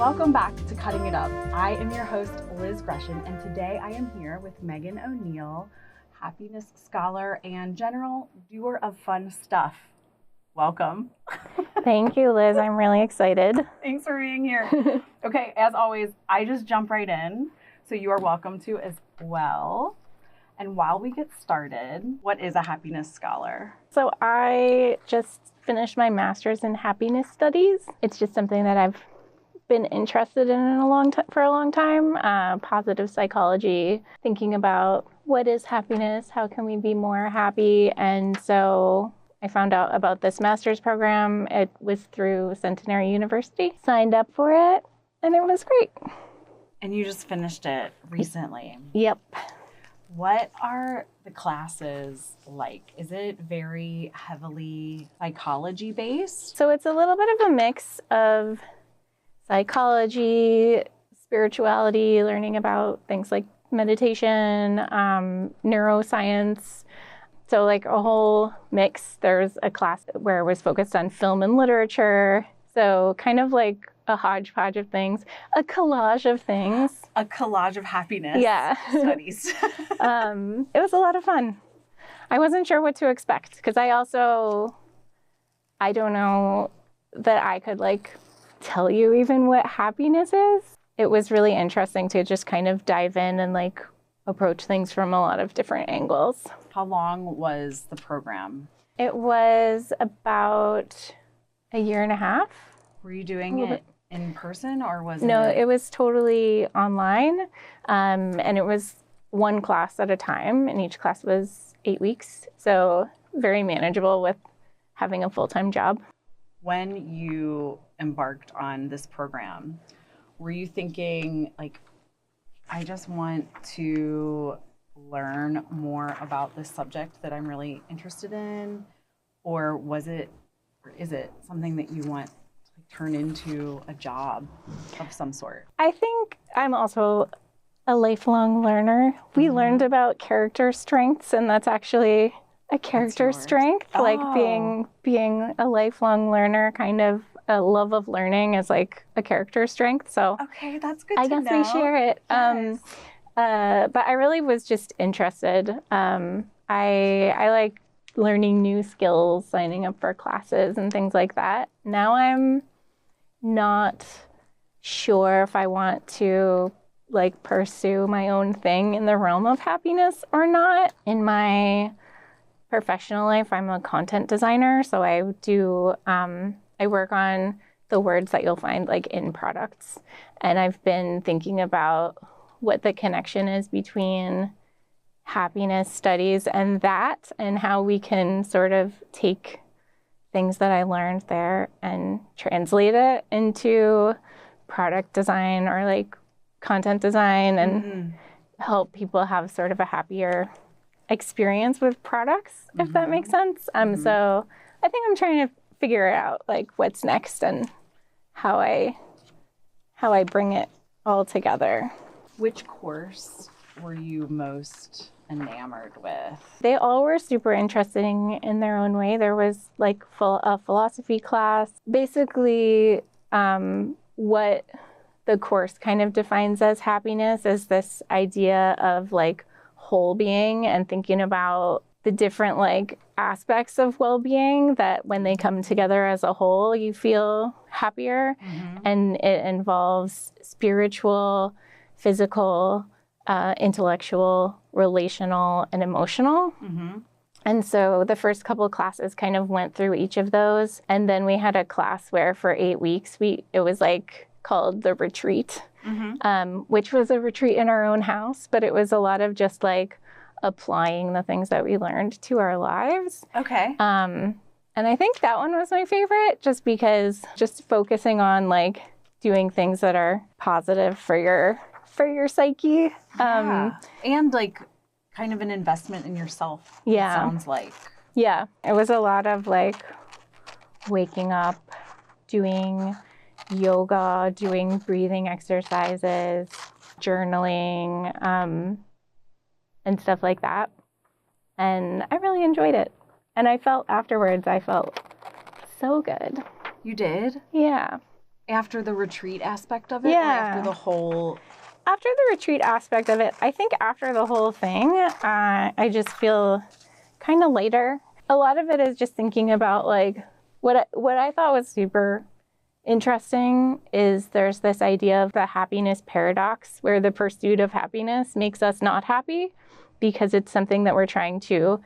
Welcome back to Cutting It Up. I am your host, Liz Groeschen, and today I am here with Megan O'Neill, happiness scholar and general doer of fun stuff. Welcome. Thank you, Liz. I'm really excited. Thanks for being here. Okay, as always, I just jump right in, so you are welcome to as well. And while we get started, what is a happiness scholar? So I just finished my master's in happiness studies. It's just something that I've been interested in for a long time. Positive psychology, thinking about what is happiness, how can we be more happy, and so I found out about this master's program. It was through Centenary University. Signed up for it, and it was great. And you just finished it recently. Yep. What are the classes like? Is it very heavily psychology based? So it's a little bit of a mix of psychology, spirituality, learning about things like meditation, neuroscience. So like a whole mix. There's a class where it was focused on film and literature. So kind of like a hodgepodge of things, a collage of things. A collage of happiness studies. It was a lot of fun. I wasn't sure what to expect because I don't know that I could like tell you even what happiness is. It was really interesting to just kind of dive in and like approach things from a lot of different angles. How long was the program? It was about a year and a half. Were you doing it in person or was No, it? it was totally online. And it was one class at a time, and each class was 8 weeks. So very manageable with having a full-time job. When you embarked on this program, were you thinking like, I just want to learn more about this subject that I'm really interested in? Or is it something that you want to turn into a job of some sort? I think I'm also a lifelong learner. We learned about character strengths, and that's actually a character strength. Oh. Like being a lifelong learner, kind of a love of learning is like a character strength. So Okay, that's good I to know. guess we share it. Yes. But I really was just interested. I like learning new skills, signing up for classes and things like that. Now I'm not sure if I want to like pursue my own thing in the realm of happiness or not. In my professional life, I'm a content designer, so I work on the words that you'll find like in products. And I've been thinking about what the connection is between happiness studies and that, and how we can sort of take things that I learned there and translate it into product design or like content design and help people have sort of a happier experience with products, if that makes sense. So I think I'm trying to figure out like what's next and how I bring it all together. Which course were you most enamored with? They all were super interesting in their own way. There was like a philosophy class. Basically, what the course kind of defines as happiness is this idea of like whole being and thinking about the different like aspects of well-being that when they come together as a whole, you feel happier. And it involves spiritual, physical, intellectual, relational, and emotional. And so the first couple of classes kind of went through each of those. And then we had a class where for 8 weeks, it was like called the retreat, which was a retreat in our own house, but it was a lot of just like applying the things that we learned to our lives. Okay. And I think that one was my favorite just because just focusing on like doing things that are positive for your psyche. And like kind of an investment in yourself. Yeah. It sounds like. Yeah. It was a lot of like waking up, doing yoga, doing breathing exercises, journaling, and stuff like that. And I really enjoyed it. And I felt afterwards, I felt so good. You did? Yeah. After the retreat aspect of it? Or Yeah. after the whole... After the retreat aspect of it, I think after the whole thing, I just feel kind of lighter. A lot of it is just thinking about like what I thought was super interesting is there's this idea of the happiness paradox where the pursuit of happiness makes us not happy because it's something that we're trying to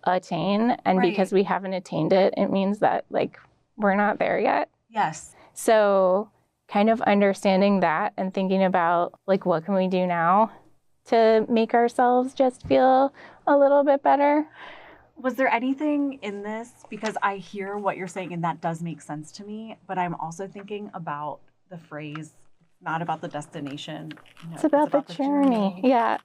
attain. And Right. because we haven't attained it, it means that like we're not there yet. Yes. So kind of understanding that and thinking about like what can we do now to make ourselves just feel a little bit better. Was there anything in this, because I hear what you're saying and that does make sense to me, but I'm also thinking about the phrase, not about the destination. It's about the journey. Yeah.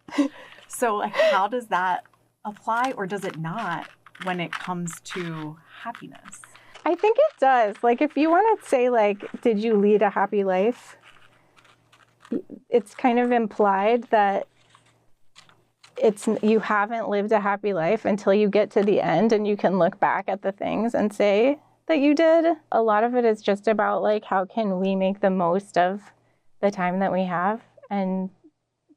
So like, how does that apply or does it not when it comes to happiness? I think it does. Like if you want to say like, did you lead a happy life? It's kind of implied that you haven't lived a happy life until you get to the end and you can look back at the things and say that you did. A lot of it is just about like, how can we make the most of the time that we have and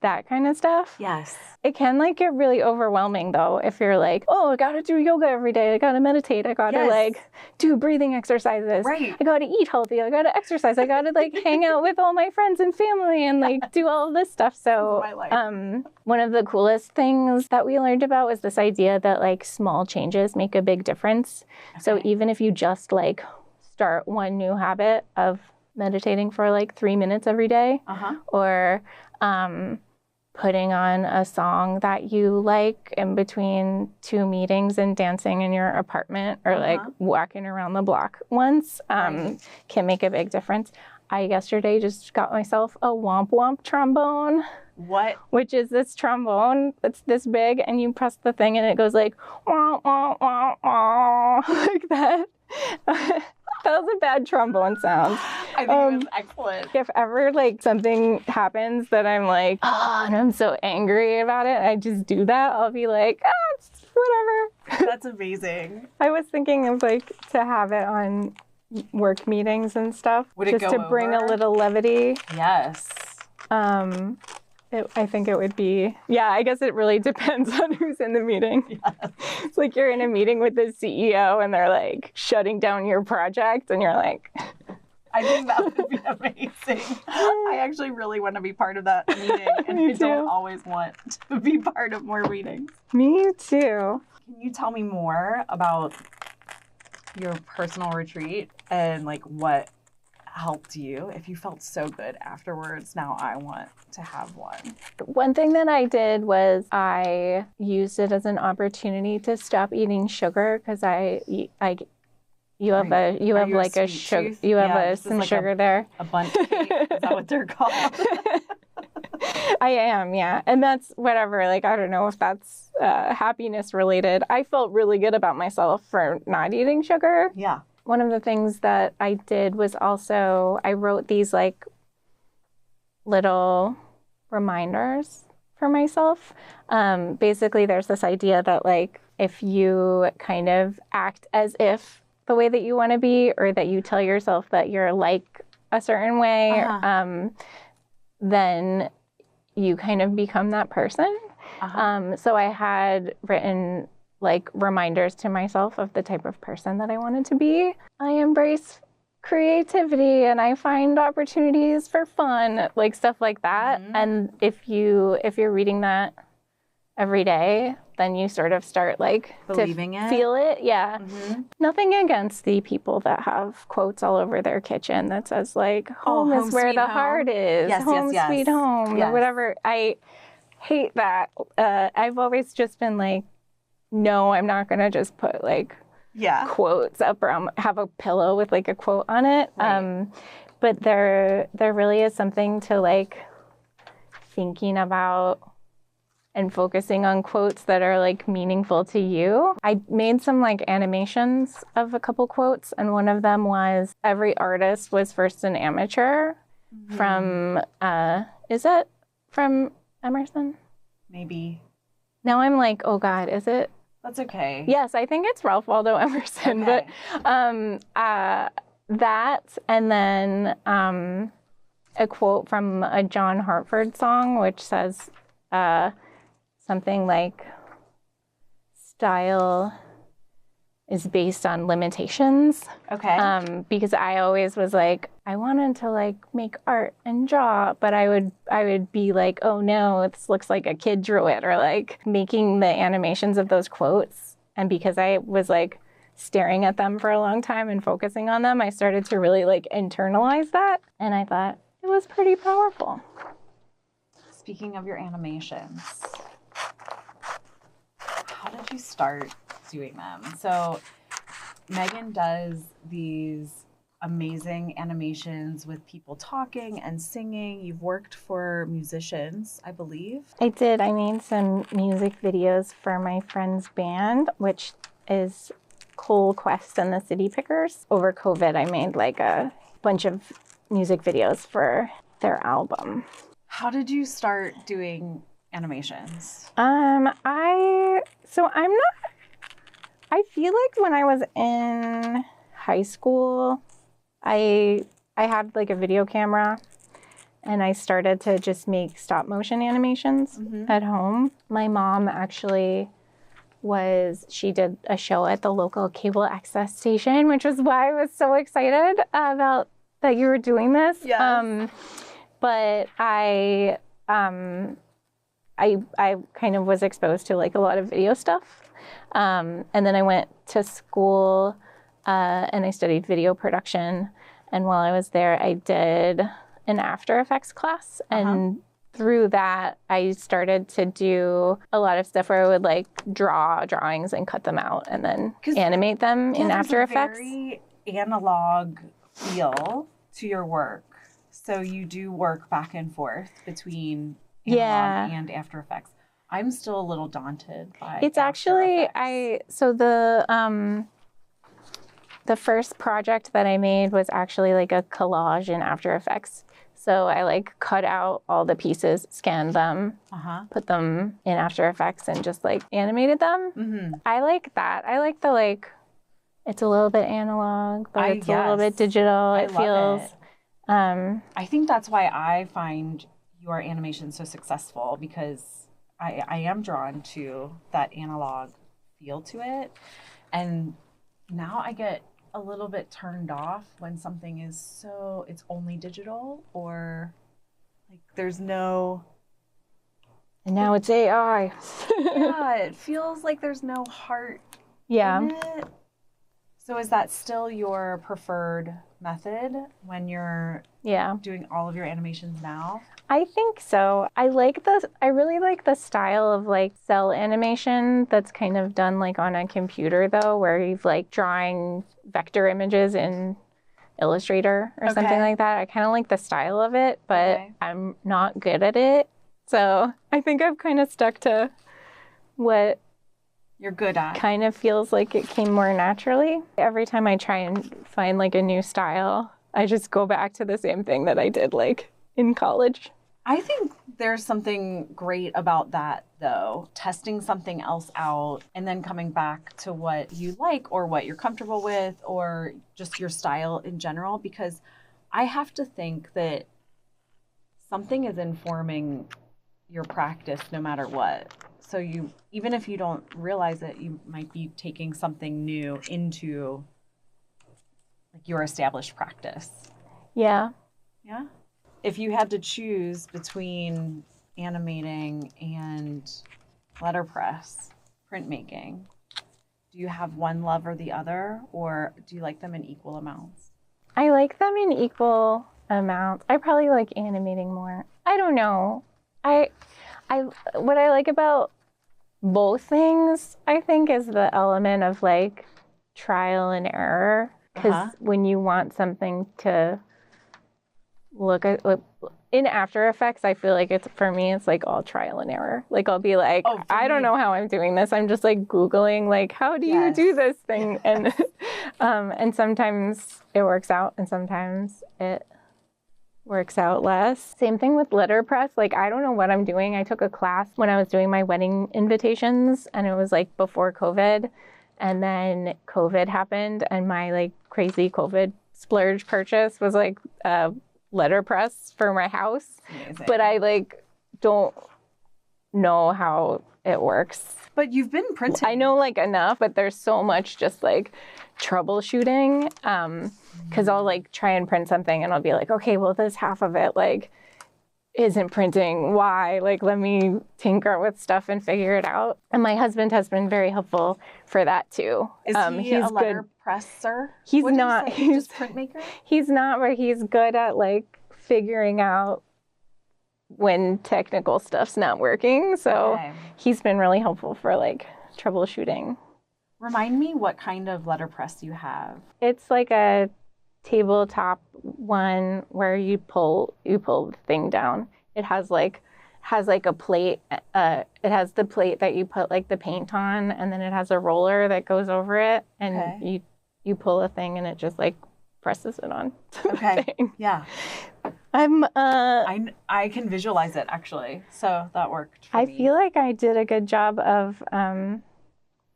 that kind of stuff. Yes. It can like get really overwhelming though if you're like, oh, I gotta do yoga every day. I gotta meditate. I gotta like do breathing exercises. Right. I gotta eat healthy. I gotta exercise. I gotta like hang out with all my friends and family and like do all of this stuff. So one of the coolest things that we learned about was this idea that like small changes make a big difference. Okay. So even if you just like start one new habit of meditating for like 3 minutes every day, or putting on a song that you like in between 2 meetings and dancing in your apartment or like walking around the block once can make a big difference. I yesterday just got myself a womp womp trombone. What? Which is this trombone that's this big and you press the thing and it goes like wah, wah, wah, wah, like that. That was a bad trombone sound. I think it was excellent. If ever like something happens that I'm like, oh, and I'm so angry about it, I just do that. I'll be like, it's whatever. That's amazing. I was thinking of like to have it on work meetings and stuff. Would it just go to bring over? a little levity. Yes. I think it would be, yeah, I guess it really depends on who's in the meeting. Yes. It's like you're in a meeting with the CEO and they're like shutting down your project and you're like... I think that would be amazing. I actually really want to be part of that meeting and I don't always want to be part of more meetings. Me too. Can you tell me more about your personal retreat and like what helped you? If you felt so good afterwards, now I want to have one. One thing that I did was I used it as an opportunity to stop eating sugar because you have some like sugar there. A bundt cake, is that what they're called? I am, yeah. And that's whatever, like, I don't know if that's happiness related. I felt really good about myself for not eating sugar. Yeah. One of the things that I did was also, I wrote these like little reminders for myself. Basically, there's this idea that like, if you kind of act as if the way that you want to be, or that you tell yourself that you're like a certain way, then you kind of become that person. So I had written like reminders to myself of the type of person that I wanted to be. I embrace creativity and I find opportunities for fun, like stuff like that. And if you're reading that every day, then you sort of start like believing to feel it. Yeah. Nothing against the people that have quotes all over their kitchen that says like, home is where the heart is. Yes, home sweet home, or whatever. I hate that. I've always just been like, no, I'm not going to just put like quotes up or have a pillow with like a quote on it. Right. But there really is something to like thinking about and focusing on quotes that are like meaningful to you. I made some like animations of a couple quotes, and one of them was, every artist was first an amateur, from, is it from Emerson? Maybe. Now I'm like, oh God, is it? That's okay. Yes, I think it's Ralph Waldo Emerson, but that, and then a quote from a John Hartford song, which says something like, style is based on limitations. Okay. Because I always was like, I wanted to like make art and draw, but I would be like, oh no, this looks like a kid drew it, or like making the animations of those quotes. And because I was like staring at them for a long time and focusing on them, I started to really like internalize that. And I thought it was pretty powerful. Speaking of your animations, how did you start doing them? So Megan does these amazing animations with people talking and singing. You've worked for musicians, I believe. I did. I made some music videos for my friend's band, which is Cole Quest and the City Pickers. Over COVID, I made like a bunch of music videos for their album. How did you start doing animations? I feel like when I was in high school, I had like a video camera and I started to just make stop motion animations at home. My mom actually she did a show at the local cable access station, which was why I was so excited about that you were doing this. Yes. But I kind of was exposed to like a lot of video stuff. And then I went to school and I studied video production. And while I was there, I did an After Effects class. And through that, I started to do a lot of stuff where I would like draw drawings and cut them out and then animate them in After Effects. There's a very analog feel to your work. So you do work back and forth between analog and After Effects. I'm still a little daunted by it's actually the first project that I made was actually like a collage in After Effects. So I like cut out all the pieces, scanned them, put them in After Effects and just like animated them. I like that. I like the like, it's a little bit analog, but it's a little bit digital. It feels. I think that's why I find your animation so successful, because I am drawn to that analog feel to it. And now I get a little bit turned off when something is it's only digital, or like there's no. And now it's AI. Yeah, it feels like there's no heart in it. So is that still your preferred method when you're doing all of your animations now? I think so. I really like the style of like cell animation that's kind of done like on a computer though, where you've like drawing vector images in Illustrator or something like that. I kind of like the style of it, but I'm not good at it. So I think I've kind of stuck to what you're good at. Kind of feels like it came more naturally. Every time I try and find like a new style, I just go back to the same thing that I did like in college. I think there's something great about that though, testing something else out and then coming back to what you like or what you're comfortable with or just your style in general, because I have to think that something is informing your practice no matter what. So you, even if you don't realize it, you might be taking something new into like your established practice. Yeah. Yeah. If you had to choose between animating and letterpress, printmaking, do you have one love or the other, or do you like them in equal amounts? I like them in equal amounts. I probably like animating more. I don't know. What I like about both things, I think, is the element of like trial and error. Because when you want something to look at, in After Effects, I feel like for me, it's like all trial and error. Like I'll be like, I don't know how I'm doing this. I'm just like Googling, like, how do you do this thing? And and sometimes it works out and sometimes it works out less. Same thing with letterpress. Like, I don't know what I'm doing. I took a class when I was doing my wedding invitations and it was like before COVID. And then COVID happened and my like crazy COVID splurge purchase was like a letterpress for my house. Amazing. But I like don't know how it works. But you've been printing. I know like enough, but there's so much just like troubleshooting. Because I'll like try and print something and I'll be like, okay, well, this half of it like isn't printing. Why? Like, let me tinker with stuff and figure it out. And my husband has been very helpful for that too. Is he he's a good. letterpresser? He's What'd you not. say? He's Just printmaker? He's not, but he's good at like figuring out when technical stuff's not working. So Okay. he's been really helpful for like troubleshooting. Remind me what kind of letterpress you have. It's like a tabletop one where you pull the thing down. It has like a plate. It has the plate that you put like the paint on, and then it has a roller that goes over it, and Okay. you pull a thing, and it just like presses it on. Okay. Thing. Yeah. I can visualize it actually. So that worked for I me. feel like I did a good job of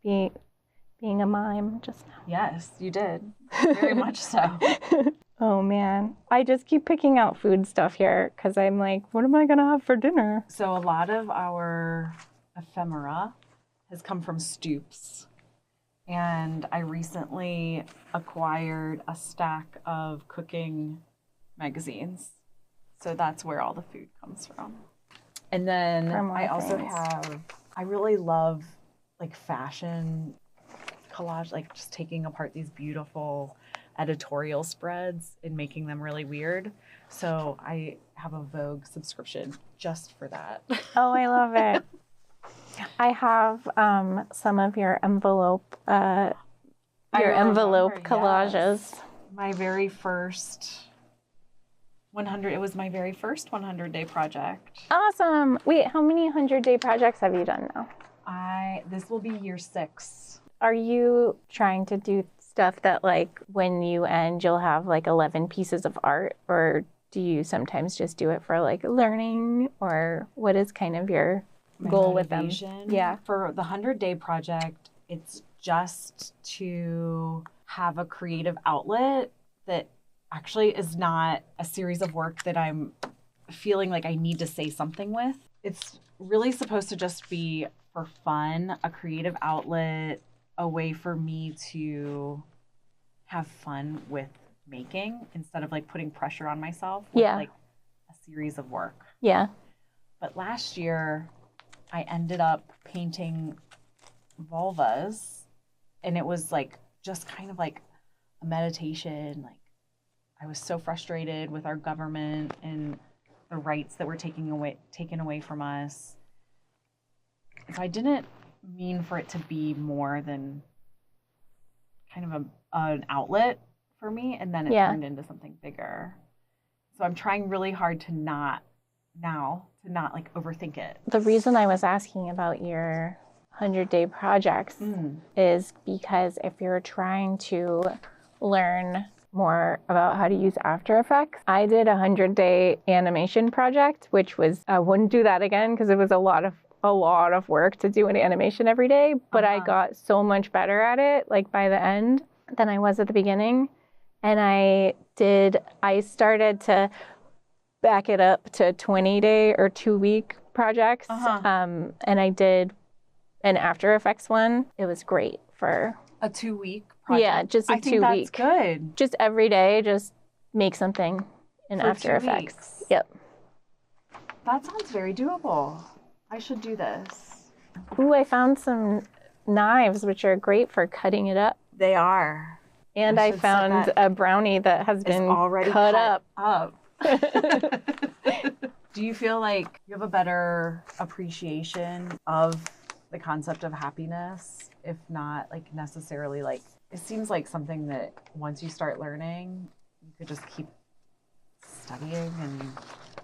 being a mime just now. Yes, you did. Very much so. Oh man, I just keep picking out food stuff here because I'm like, what am I gonna have for dinner? So a lot of our ephemera has come from Stoops. And I recently acquired a stack of cooking magazines. So that's where all the food comes from. And then For more I also things. I really love like fashion collage, like just taking apart these beautiful editorial spreads and making them really weird. So I have a Vogue subscription just for that. Oh, I love it. I have some of your envelope remember, collages. yes. My very first 100, it was my very first 100-day project. Awesome. Wait, how many 100-day projects have you done now? This will be year 6. Are you trying to do stuff that like when you end you'll have like 11 pieces of art, or do you sometimes just do it for like learning, or what is kind of your goal with them? Yeah. For the 100-day project, it's just to have a creative outlet that actually is not a series of work that I'm feeling like I need to say something with. It's really supposed to just be for fun, a creative outlet, a way for me to have fun with making instead of like putting pressure on myself with like a series of work. Yeah. But last year I ended up painting vulvas, and it was like just kind of like a meditation. Like I was so frustrated with our government and the rights that were taken away from us. So I didn't mean for it to be more than kind of an outlet for me, and then it turned into something bigger. So I'm trying really hard to not like overthink it. The reason I was asking about your 100-day projects is because if you're trying to learn more about how to use After Effects, I did a 100-day animation project, which was, I wouldn't do that again because it was a lot of work to do an animation every day, but I got so much better at it, like by the end, than I was at the beginning. And I started to back it up to 20-day or 2-week projects. And I did an After Effects one. It was great for a 2-week project. Yeah, just a 2-week. I think that's good. Just every day, just make something in for After 2 Effects. Weeks. Yep. That sounds very doable. I should do this. Ooh, I found some knives which are great for cutting it up. They are. And I found a brownie that has been already cut up. Do you feel like you have a better appreciation of the concept of happiness, if not like necessarily like, it seems like something that once you start learning, you could just keep studying and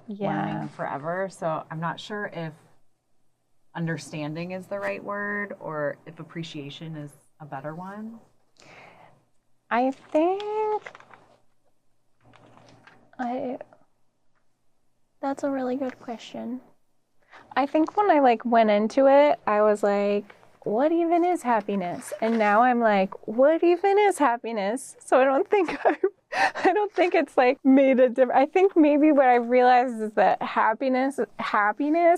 learning forever. So I'm not sure if understanding is the right word or if appreciation is a better one. I think that's a really good question. I think when I like went into it, I was like, what even is happiness? And now I'm like, what even is happiness? So I don't think I don't think it's like made a difference. I think maybe what I've realized is that happiness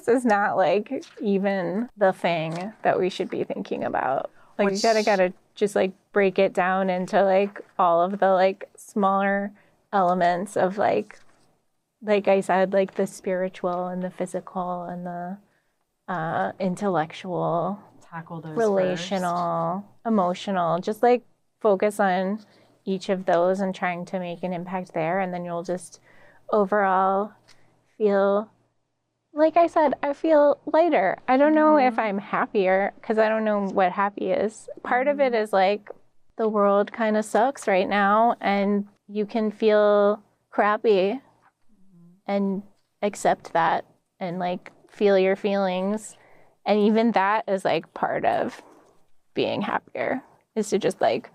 is not like even the thing that we should be thinking about. Like we gotta just like break it down into like all of the like smaller elements of like I said, like the spiritual and the physical and the intellectual, Tackle those relational, emotional, just like focus on each of those and trying to make an impact there. And then you'll just overall feel, like I said, I feel lighter. I don't know if I'm happier because I don't know what happy is. Part of it is like the world kind of sucks right now and you can feel crappy and accept that and like feel your feelings. And even that is like part of being happier, is to just like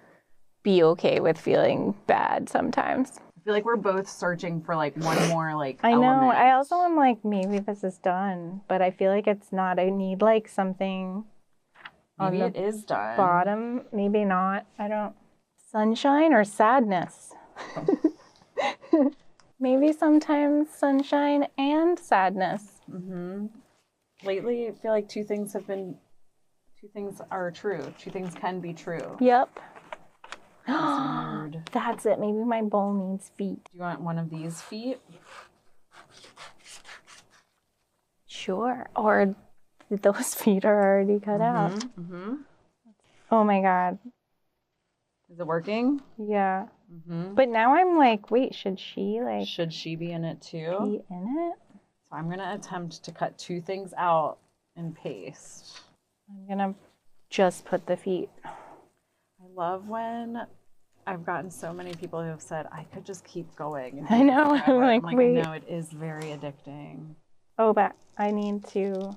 be okay with feeling bad sometimes. I feel like we're both searching for like one more like I know. element. I also am like, maybe this is done, but I feel like it's not. I need like something Maybe on it the is done. bottom. Maybe not. I don't. Sunshine or sadness? Maybe sometimes sunshine and sadness. Mm-hmm. Lately, I feel like two things are true. Two things can be true. Yep. That's weird. That's it. Maybe my bowl needs feet. Do you want one of these feet? Sure. Or those feet are already cut out. Mm-hmm. Oh my God. Is it working? Yeah. Mm-hmm. But now I'm like, wait, should she be in it too? be in it? So I'm gonna attempt to cut two things out and paste. I'm gonna just put the feet. I love when I've gotten so many people who have said I could just keep going. And I know. forever. I'm like, wait. I know it is very addicting. Oh, but I need to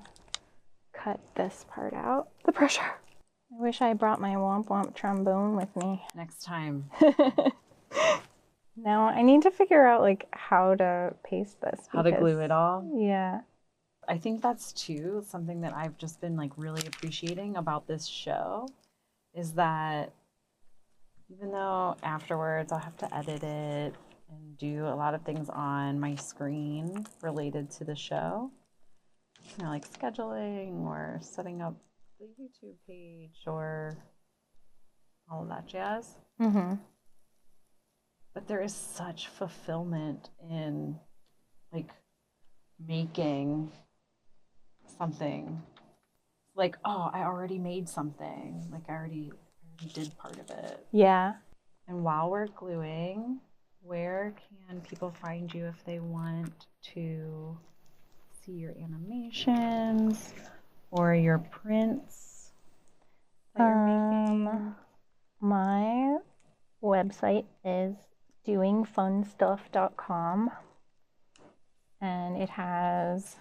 cut this part out. The pressure. I wish I brought my womp womp trombone with me. Next time. Now I need to figure out like how to paste this. How to glue it all. Yeah. I think that's too something that I've just been like really appreciating about this show is that even though afterwards I'll have to edit it and do a lot of things on my screen related to the show, you know, like scheduling or setting up the YouTube page or all of that jazz. Mm-hmm. But there is such fulfillment in like making something. Like, oh, I already made something. Like I already did part of it. Yeah. And while we're gluing, where can people find you if they want to see your animations or your prints that you're making? My website is doingfunstuff.com, and it has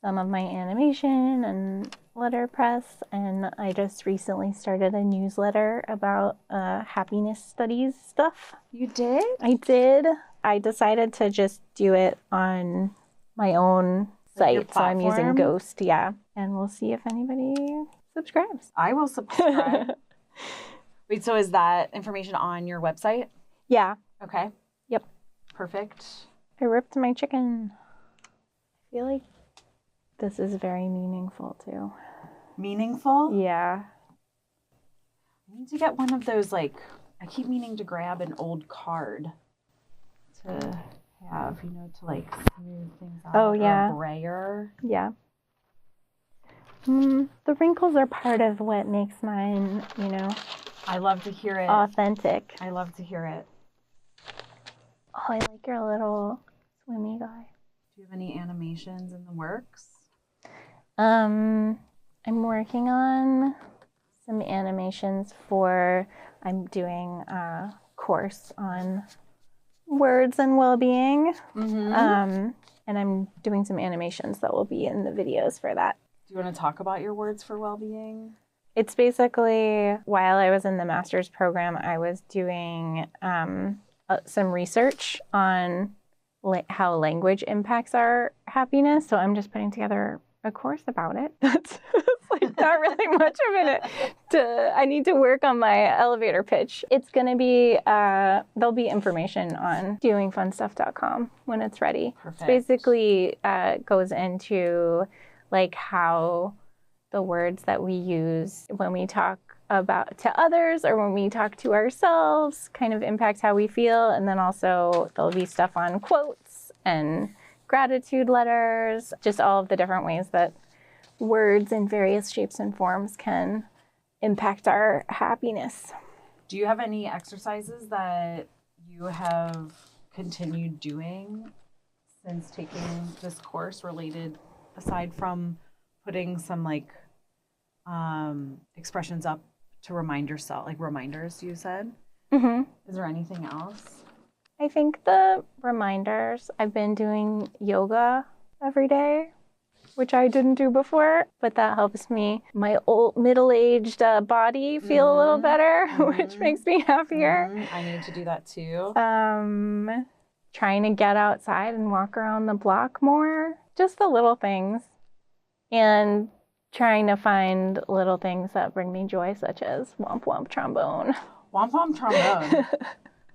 some of my animation and letterpress, and I just recently started a newsletter about happiness studies stuff. You did? I did. I decided to just do it on my own site, so I'm using Ghost, yeah. And we'll see if anybody subscribes. I will subscribe. Wait, so is that information on your website? Yeah. Okay. Yep. Perfect. I ripped my chicken. I feel like this is very meaningful too. Meaningful? Yeah. I need to get one of those, like, I keep meaning to grab an old card to have, you know, to like smooth things out. Oh, yeah. Or a brayer. Yeah. The wrinkles are part of what makes mine, you know, I love to hear it. authentic. I love to hear it. Oh, I like your little swimmy guy. Do you have any animations in the works? I'm working on some animations I'm doing a course on words and well-being. Mm-hmm. And I'm doing some animations that will be in the videos for that. Do you want to talk about your words for well-being? It's basically, while I was in the master's program, I was doing some research on how language impacts our happiness. So I'm just putting together a course about it. That's like not really much of it. I need to work on my elevator pitch. It's going to be, there'll be information on doingfunstuff.com when it's ready. Perfect. It basically goes into like how the words that we use when we talk about to others or when we talk to ourselves kind of impact how we feel. And then also there'll be stuff on quotes and gratitude letters, just all of the different ways that words in various shapes and forms can impact our happiness. Do you have any exercises that you have continued doing since taking this course related, aside from putting some like expressions up to remind yourself, like reminders you said? Mm-hmm. Is there anything else? I think the reminders, I've been doing yoga every day, which I didn't do before, but that helps me, my old middle-aged body feel a little better, which makes me happier. I need to do that too. Trying to get outside and walk around the block more, just the little things. And trying to find little things that bring me joy, such as womp womp trombone. Womp womp trombone.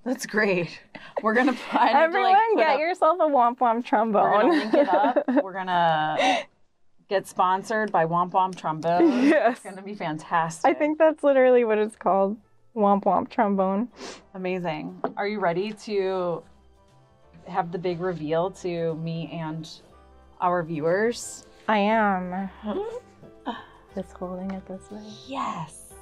That's great. We're going to everyone get yourself a womp womp trombone. We're going to link it up. We're going to get sponsored by Womp Womp Trombone. Yes. It's going to be fantastic. I think that's literally what it's called. Womp Womp Trombone. Amazing. Are you ready to have the big reveal to me and our viewers? I am. Just holding it this way. Yes.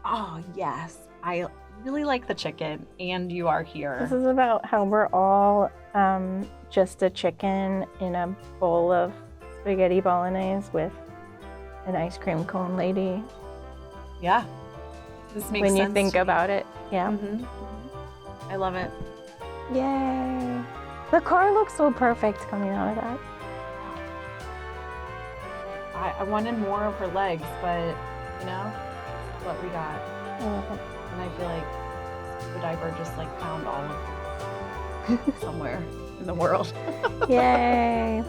Oh, yes. I really like the chicken, and you are here. This is about how we're all just a chicken in a bowl of spaghetti bolognese with an ice cream cone lady. Yeah. This makes when sense you think about it. Yeah. Mm-hmm. I love it. Yay. The car looks so perfect coming out of that. I wanted more of her legs, but, you know, what we got. I love it. And I feel like the diaper just, like, found all of it somewhere in the world. Yay.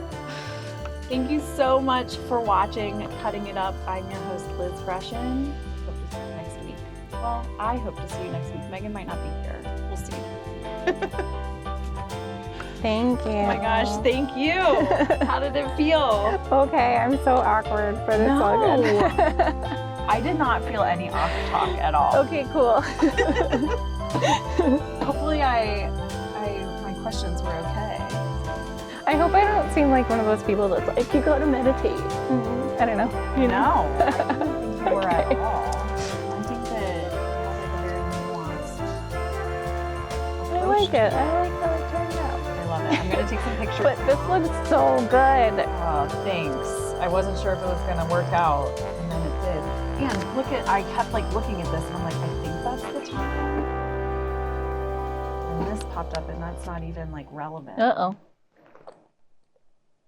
Thank you so much for watching Cutting It Up. I'm your host, Liz Groeschen. Hope to see you next week. Well, I hope to see you next week. Megan might not be here. We'll see. Thank you. Oh my gosh, thank you. How did it feel? Okay, I'm so awkward, but it's all good. I did not feel any off talk at all. Okay, cool. Hopefully my questions were okay. I hope I don't seem like one of those people that's like, you gotta meditate. I don't know. You know? No, I don't think you were at all. I think that you have like a very nuanced approach. I like it. I like how it turned out. I love it. I'm gonna take some pictures. But this looks so good. Oh, thanks. I wasn't sure if it was gonna work out, and then it did. And I kept like looking at this, and I'm like, I think that's the time. And this popped up, and that's not even like relevant. Uh-oh.